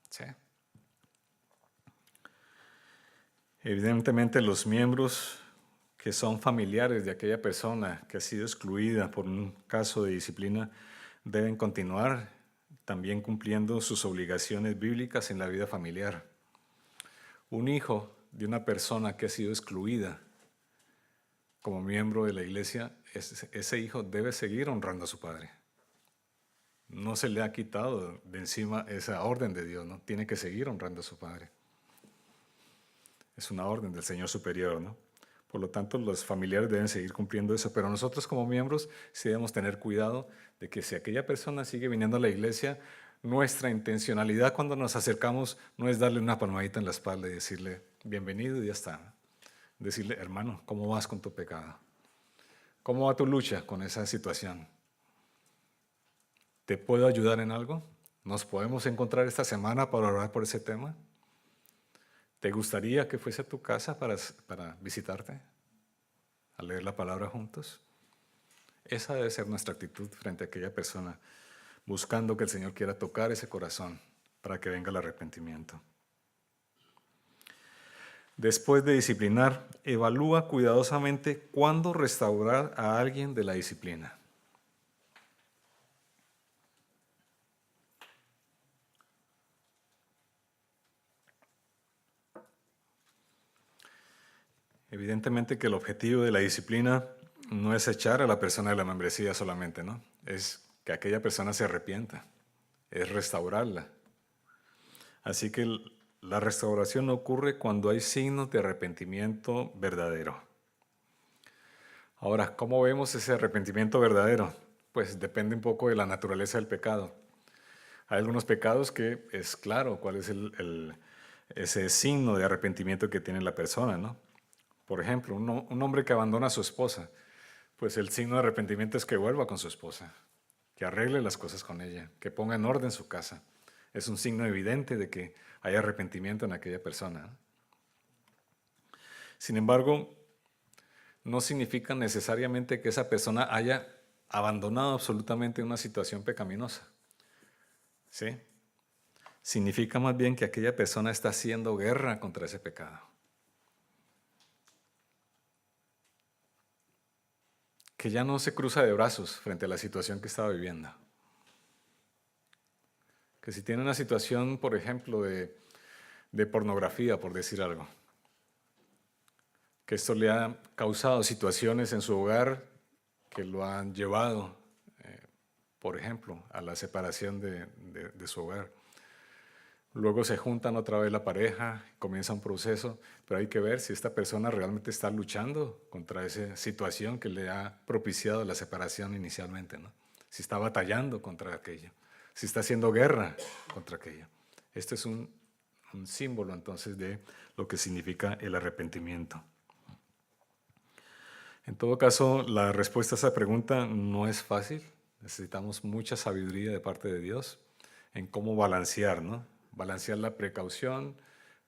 ¿Sí? Evidentemente los miembros que son familiares de aquella persona que ha sido excluida por un caso de disciplina deben continuar también cumpliendo sus obligaciones bíblicas en la vida familiar. Un hijo de una persona que ha sido excluida como miembro de la iglesia, ese hijo debe seguir honrando a su padre. No se le ha quitado de encima esa orden de Dios, ¿no? Tiene que seguir honrando a su padre. Es una orden del Señor superior, ¿no? Por lo tanto, los familiares deben seguir cumpliendo eso, pero nosotros como miembros sí debemos tener cuidado de que si aquella persona sigue viniendo a la iglesia, nuestra intencionalidad cuando nos acercamos no es darle una palmadita en la espalda y decirle, bienvenido y ya está. Decirle, hermano, ¿cómo vas con tu pecado? ¿Cómo va tu lucha con esa situación? ¿Te puedo ayudar en algo? ¿Nos podemos encontrar esta semana para orar por ese tema? ¿Te gustaría que fuese a tu casa para visitarte? ¿A leer la palabra juntos? Esa debe ser nuestra actitud frente a aquella persona, buscando que el Señor quiera tocar ese corazón para que venga el arrepentimiento. Después de disciplinar, evalúa cuidadosamente cuándo restaurar a alguien de la disciplina. Evidentemente que el objetivo de la disciplina no es echar a la persona de la membresía solamente, ¿no? Es que aquella persona se arrepienta, es restaurarla. Así que la restauración ocurre cuando hay signos de arrepentimiento verdadero. Ahora, ¿cómo vemos ese arrepentimiento verdadero? Pues depende un poco de la naturaleza del pecado. Hay algunos pecados que es claro cuál es ese signo de arrepentimiento que tiene la persona, ¿no? Por ejemplo, un hombre que abandona a su esposa, pues el signo de arrepentimiento es que vuelva con su esposa, que arregle las cosas con ella, que ponga en orden su casa. Es un signo evidente de que hay arrepentimiento en aquella persona, ¿no? Sin embargo, no significa necesariamente que esa persona haya abandonado absolutamente una situación pecaminosa, ¿sí? Significa más bien que aquella persona está haciendo guerra contra ese pecado. Que ya no se cruza de brazos frente a la situación que estaba viviendo. Que si tiene una situación, por ejemplo, de pornografía, por decir algo, que esto le ha causado situaciones en su hogar que lo han llevado, por ejemplo, a la separación de su hogar. Luego se juntan otra vez la pareja, comienza un proceso, pero hay que ver si esta persona realmente está luchando contra esa situación que le ha propiciado la separación inicialmente, ¿no? Si está batallando contra aquello, si está haciendo guerra contra aquello. Este es un símbolo entonces de lo que significa el arrepentimiento. En todo caso, la respuesta a esa pregunta no es fácil. Necesitamos mucha sabiduría de parte de Dios en cómo balancear, ¿no? Balancear la precaución,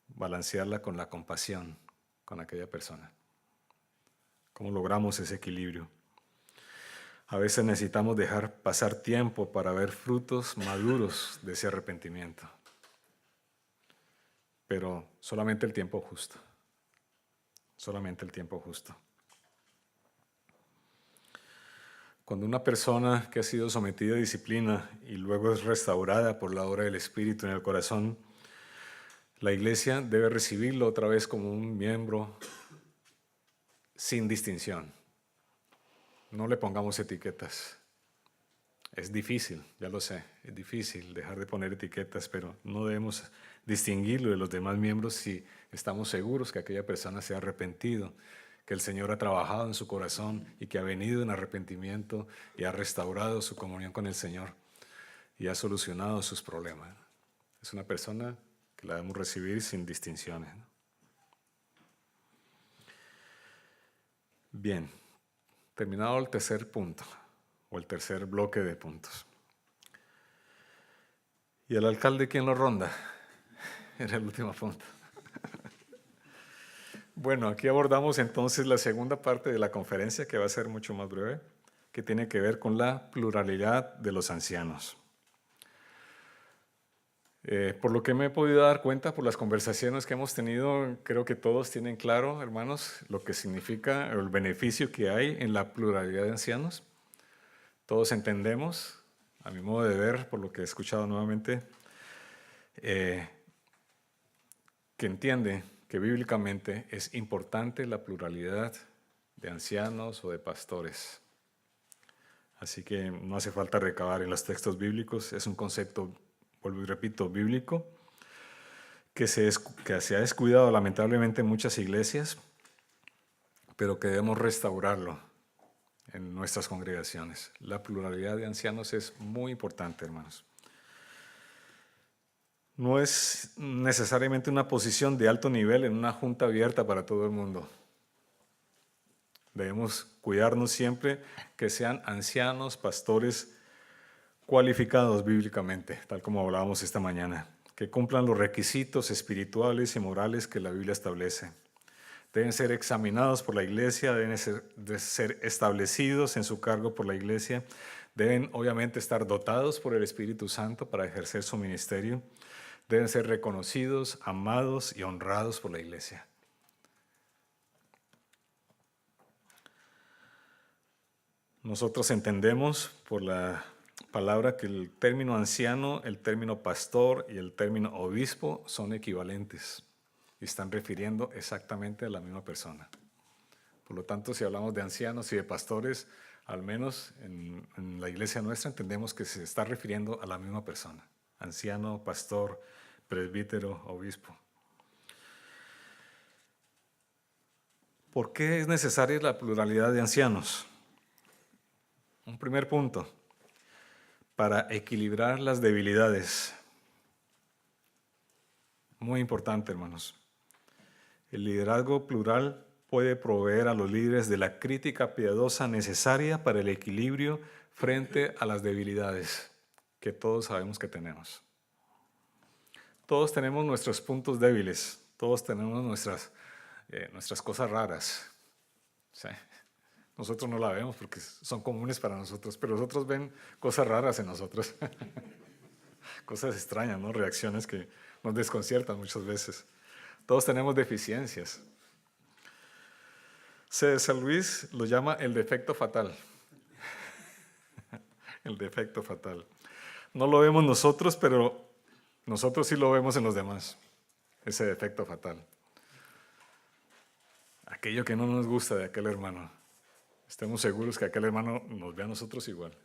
balancearla con la compasión con aquella persona. ¿Cómo logramos ese equilibrio? A veces necesitamos dejar pasar tiempo para ver frutos maduros de ese arrepentimiento. Pero solamente el tiempo justo. Solamente el tiempo justo. Cuando una persona que ha sido sometida a disciplina y luego es restaurada por la obra del Espíritu en el corazón, la iglesia debe recibirlo otra vez como un miembro sin distinción. No le pongamos etiquetas. Es difícil, ya lo sé, es difícil dejar de poner etiquetas, pero no debemos distinguirlo de los demás miembros si estamos seguros que aquella persona se ha arrepentido, que el Señor ha trabajado en su corazón y que ha venido en arrepentimiento y ha restaurado su comunión con el Señor y ha solucionado sus problemas. Es una persona que la debemos recibir sin distinciones, ¿no? Bien, terminado el tercer punto, o el tercer bloque de puntos. ¿Y el alcalde quién lo ronda? Era el último punto. Bueno, aquí abordamos entonces la segunda parte de la conferencia, que va a ser mucho más breve, que tiene que ver con la pluralidad de los ancianos. Por lo que me he podido dar cuenta, por las conversaciones que hemos tenido, creo que todos tienen claro, hermanos, lo que significa el beneficio que hay en la pluralidad de ancianos. Todos entendemos, a mi modo de ver, por lo que he escuchado nuevamente, que entiende que bíblicamente es importante la pluralidad de ancianos o de pastores. Así que no hace falta recabar en los textos bíblicos, es un concepto, vuelvo y repito, bíblico, que se ha descuidado lamentablemente en muchas iglesias, pero que debemos restaurarlo en nuestras congregaciones. La pluralidad de ancianos es muy importante, hermanos. No es necesariamente una posición de alto nivel en una junta abierta para todo el mundo. Debemos cuidarnos siempre que sean ancianos, pastores cualificados bíblicamente, tal como hablábamos esta mañana, que cumplan los requisitos espirituales y morales que la Biblia establece. Deben ser examinados por la iglesia, deben ser establecidos en su cargo por la iglesia, deben obviamente estar dotados por el Espíritu Santo para ejercer su ministerio, deben ser reconocidos, amados y honrados por la iglesia. Nosotros entendemos por la palabra que el término anciano, el término pastor y el término obispo son equivalentes y están refiriendo exactamente a la misma persona. Por lo tanto, si hablamos de ancianos y de pastores, al menos en la iglesia nuestra entendemos que se está refiriendo a la misma persona. Anciano, pastor, presbítero, obispo. ¿Por qué es necesaria la pluralidad de ancianos? Un primer punto, para equilibrar las debilidades. Muy importante, hermanos. El liderazgo plural puede proveer a los líderes de la crítica piadosa necesaria para el equilibrio frente a las debilidades que todos sabemos que tenemos. Todos tenemos nuestros puntos débiles, todos tenemos nuestras cosas raras. Sí. Nosotros no la vemos porque son comunes para nosotros, pero los otros ven cosas raras en nosotros. Cosas extrañas, ¿no? Reacciones que nos desconciertan muchas veces. Todos tenemos deficiencias. C.S. Lewis lo llama el defecto fatal. El defecto fatal. No lo vemos nosotros, pero nosotros sí lo vemos en los demás. Ese defecto fatal. Aquello que no nos gusta de aquel hermano. Estemos seguros que aquel hermano nos ve a nosotros igual.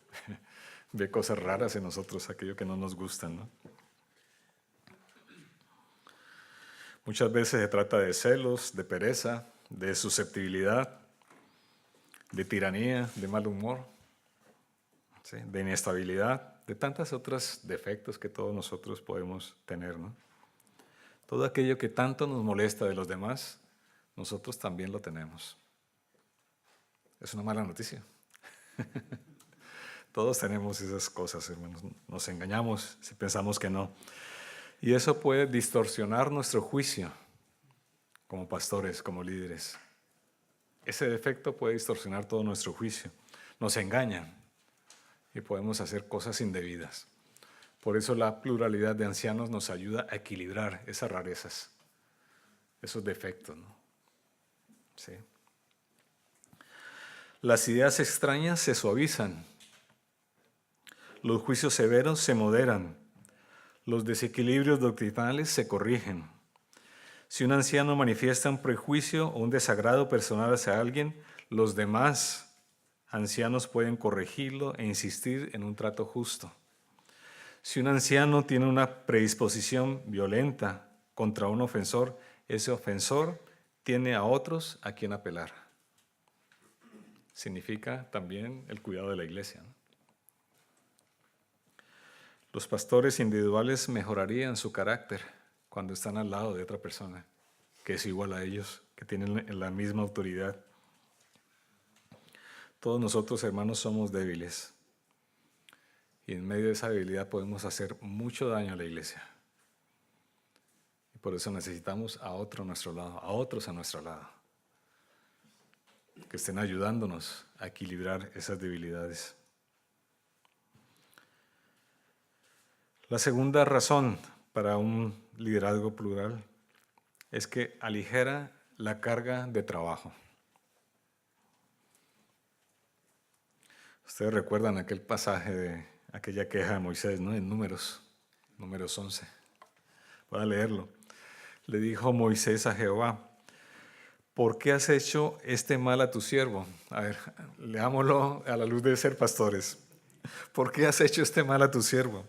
Ve cosas raras en nosotros, aquello que no nos gustan, ¿no? Muchas veces se trata de celos, de pereza, de susceptibilidad, de tiranía, de mal humor, ¿sí? De inestabilidad, de tantos otros defectos que todos nosotros podemos tener, ¿no? Todo aquello que tanto nos molesta de los demás, nosotros también lo tenemos. Es una mala noticia. Todos tenemos esas cosas, hermanos. Nos engañamos si pensamos que no. Y eso puede distorsionar nuestro juicio como pastores, como líderes. Ese defecto puede distorsionar todo nuestro juicio. Nos engañan y podemos hacer cosas indebidas. Por eso la pluralidad de ancianos nos ayuda a equilibrar esas rarezas, esos defectos, ¿no? Sí. Las ideas extrañas se suavizan. Los juicios severos se moderan. Los desequilibrios doctrinales se corrigen. Si un anciano manifiesta un prejuicio o un desagrado personal hacia alguien, los demás ancianos pueden corregirlo e insistir en un trato justo. Si un anciano tiene una predisposición violenta contra un ofensor, ese ofensor tiene a otros a quien apelar. Significa también el cuidado de la iglesia, ¿no? Los pastores individuales mejorarían su carácter cuando están al lado de otra persona que es igual a ellos, que tienen la misma autoridad. Todos nosotros, hermanos, somos débiles. Y en medio de esa debilidad podemos hacer mucho daño a la iglesia. Y por eso necesitamos a otro a nuestro lado, a otros a nuestro lado, que estén ayudándonos a equilibrar esas debilidades. La segunda razón para un liderazgo plural es que aligera la carga de trabajo. Ustedes recuerdan aquel pasaje de aquella queja de Moisés, ¿no? En Números 11. Voy a leerlo. Le dijo Moisés a Jehová: ¿por qué has hecho este mal a tu siervo? A ver, leámoslo a la luz de ser pastores. ¿Por qué has hecho este mal a tu siervo?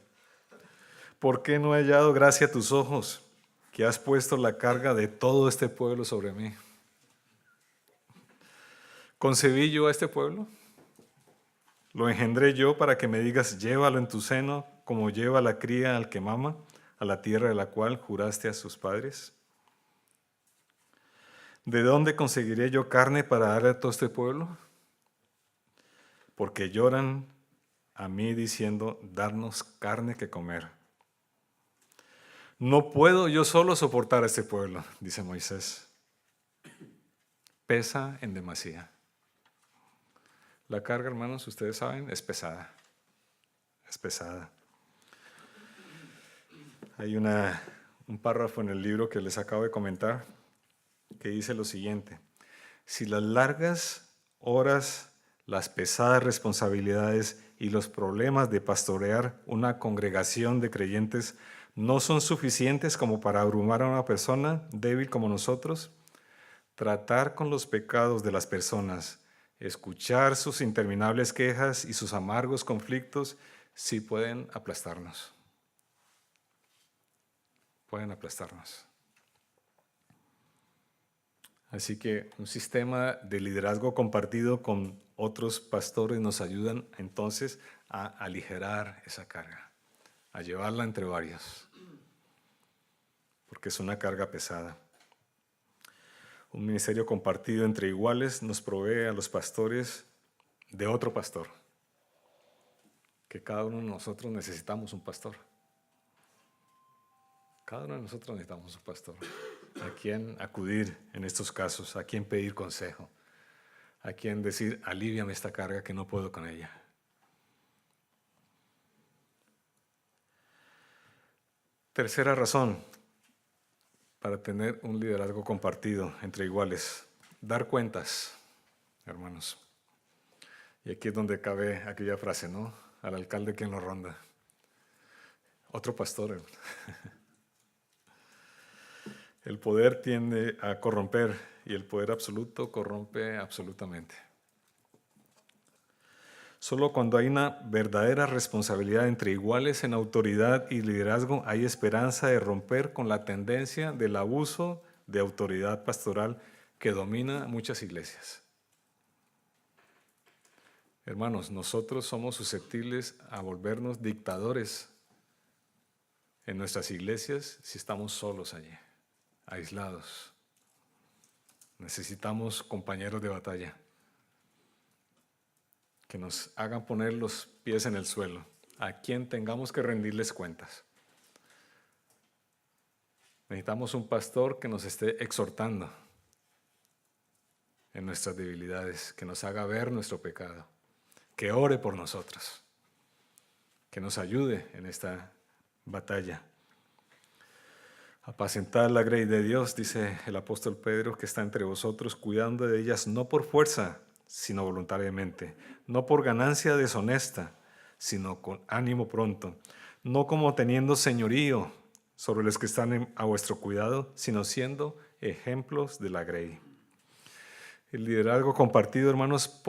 ¿Por qué no he hallado gracia a tus ojos, que has puesto la carga de todo este pueblo sobre mí? ¿Concebí yo a este pueblo? ¿Lo engendré yo para que me digas, llévalo en tu seno, como lleva la cría al que mama, a la tierra de la cual juraste a sus padres? ¿De dónde conseguiré yo carne para darle a todo este pueblo? Porque lloran a mí diciendo, darnos carne que comer. No puedo yo solo soportar a este pueblo, dice Moisés. Pesa en demasía. La carga, hermanos, ustedes saben, es pesada. Es pesada. Hay un párrafo en el libro que les acabo de comentar que dice lo siguiente: si las largas horas, las pesadas responsabilidades y los problemas de pastorear una congregación de creyentes no son suficientes como para abrumar a una persona débil como nosotros, tratar con los pecados de las personas, escuchar sus interminables quejas y sus amargos conflictos, sí pueden aplastarnos. Pueden aplastarnos. Así que un sistema de liderazgo compartido con otros pastores nos ayudan entonces a aligerar esa carga, a llevarla entre varios. porque es una carga pesada. Un ministerio compartido entre iguales nos provee a los pastores de otro pastor, que cada uno de nosotros necesitamos un pastor. Cada uno de nosotros necesitamos un pastor, a quien acudir en estos casos, a quien pedir consejo, a quien decir, aliviame esta carga que no puedo con ella. Tercera razón para tener un liderazgo compartido entre iguales, dar cuentas, hermanos. Y aquí es donde cabe aquella frase, ¿no? Al alcalde quien lo ronda. Otro pastor, hermano. El poder tiende a corromper y el poder absoluto corrompe absolutamente. Solo cuando hay una verdadera responsabilidad entre iguales en autoridad y liderazgo hay esperanza de romper con la tendencia del abuso de autoridad pastoral que domina muchas iglesias. Hermanos, nosotros somos susceptibles a volvernos dictadores en nuestras iglesias si estamos solos allí, aislados. Necesitamos compañeros de batalla que nos hagan poner los pies en el suelo, a quien tengamos que rendirles cuentas. Necesitamos un pastor que nos esté exhortando en nuestras debilidades, que nos haga ver nuestro pecado, que ore por nosotros, que nos ayude en esta batalla. Apacentad la grey de Dios, dice el apóstol Pedro, que está entre vosotros, cuidando de ellas no por fuerza, sino voluntariamente, no por ganancia deshonesta, sino con ánimo pronto, no como teniendo señorío sobre los que están a vuestro cuidado, sino siendo ejemplos de la grey. El liderazgo compartido, hermanos, nos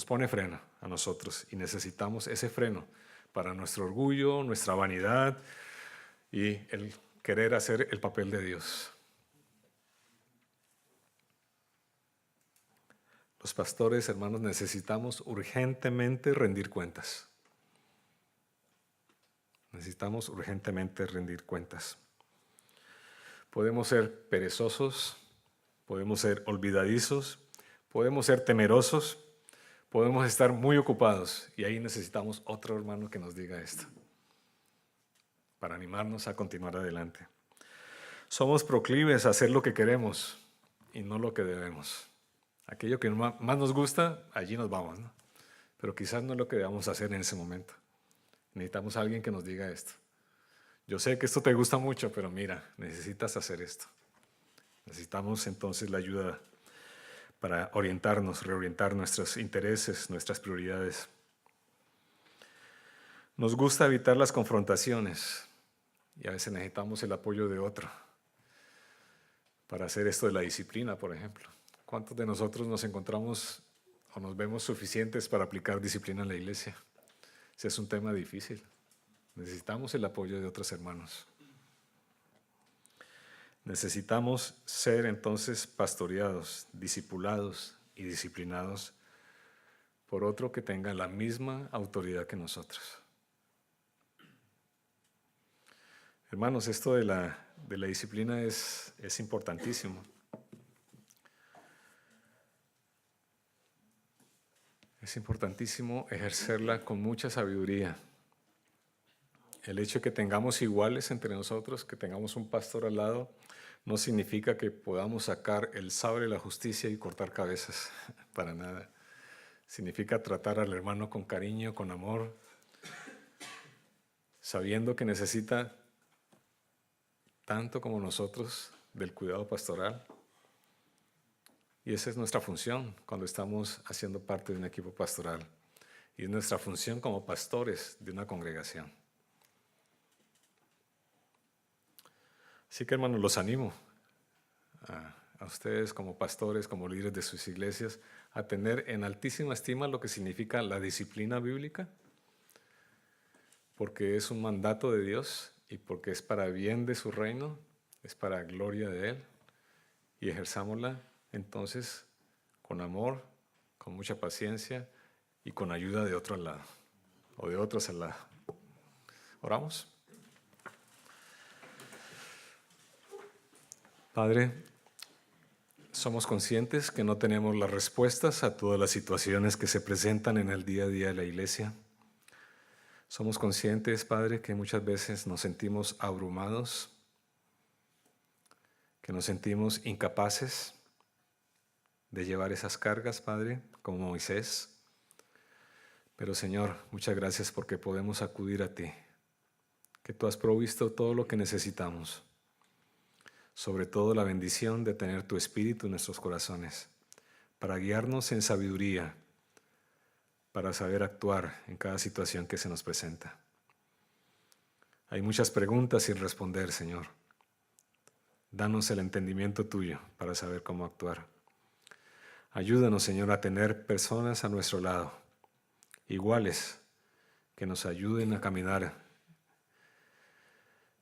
pone freno a nosotros y necesitamos ese freno para nuestro orgullo, nuestra vanidad y el querer hacer el papel de Dios. Los pastores, hermanos, necesitamos urgentemente rendir cuentas. Necesitamos urgentemente rendir cuentas. Podemos ser perezosos, podemos ser olvidadizos, podemos ser temerosos, podemos estar muy ocupados y ahí necesitamos otro hermano que nos diga esto para animarnos a continuar adelante. Somos proclives a hacer lo que queremos y no lo que debemos. Aquello que más nos gusta, allí nos vamos, ¿no? Pero quizás no es lo que debamos hacer en ese momento. Necesitamos a alguien que nos diga esto. Yo sé que esto te gusta mucho, pero mira, necesitas hacer esto. Necesitamos entonces la ayuda para orientarnos, reorientar nuestros intereses, nuestras prioridades. Nos gusta evitar las confrontaciones y a veces necesitamos el apoyo de otro para hacer esto de la disciplina, por ejemplo. ¿Cuántos de nosotros nos encontramos o nos vemos suficientes para aplicar disciplina en la iglesia? Ese es un tema difícil. Necesitamos el apoyo de otros hermanos. Necesitamos ser entonces pastoreados, discipulados y disciplinados por otro que tenga la misma autoridad que nosotros. Hermanos, esto de la disciplina es importantísimo. Es importantísimo ejercerla con mucha sabiduría. El hecho de que tengamos iguales entre nosotros, que tengamos un pastor al lado, no significa que podamos sacar el sable de la justicia y cortar cabezas, para nada. Significa tratar al hermano con cariño, con amor, sabiendo que necesita tanto como nosotros del cuidado pastoral. Y esa es nuestra función cuando estamos haciendo parte de un equipo pastoral. Y es nuestra función como pastores de una congregación. Así que, hermanos, los animo a ustedes como pastores, como líderes de sus iglesias, a tener en altísima estima lo que significa la disciplina bíblica, porque es un mandato de Dios y porque es para bien de su reino, es para gloria de Él, y ejerzámosla entonces con amor, con mucha paciencia y con ayuda de otro al lado, o de otros al lado. ¿Oramos? Padre, somos conscientes que no tenemos las respuestas a todas las situaciones que se presentan en el día a día de la iglesia. Somos conscientes, Padre, que muchas veces nos sentimos abrumados, que nos sentimos incapaces de llevar esas cargas, Padre, como Moisés. Pero Señor, muchas gracias porque podemos acudir a ti, que tú has provisto todo lo que necesitamos, sobre todo la bendición de tener tu Espíritu en nuestros corazones, para guiarnos en sabiduría, para saber actuar en cada situación que se nos presenta. Hay muchas preguntas sin responder, Señor. Danos el entendimiento tuyo para saber cómo actuar. Ayúdanos, Señor, a tener personas a nuestro lado, iguales, que nos ayuden a caminar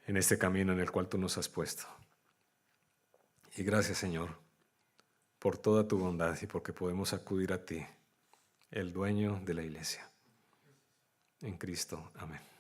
en este camino en el cual tú nos has puesto. Y gracias, Señor, por toda tu bondad y porque podemos acudir a ti, el dueño de la iglesia. En Cristo, amén.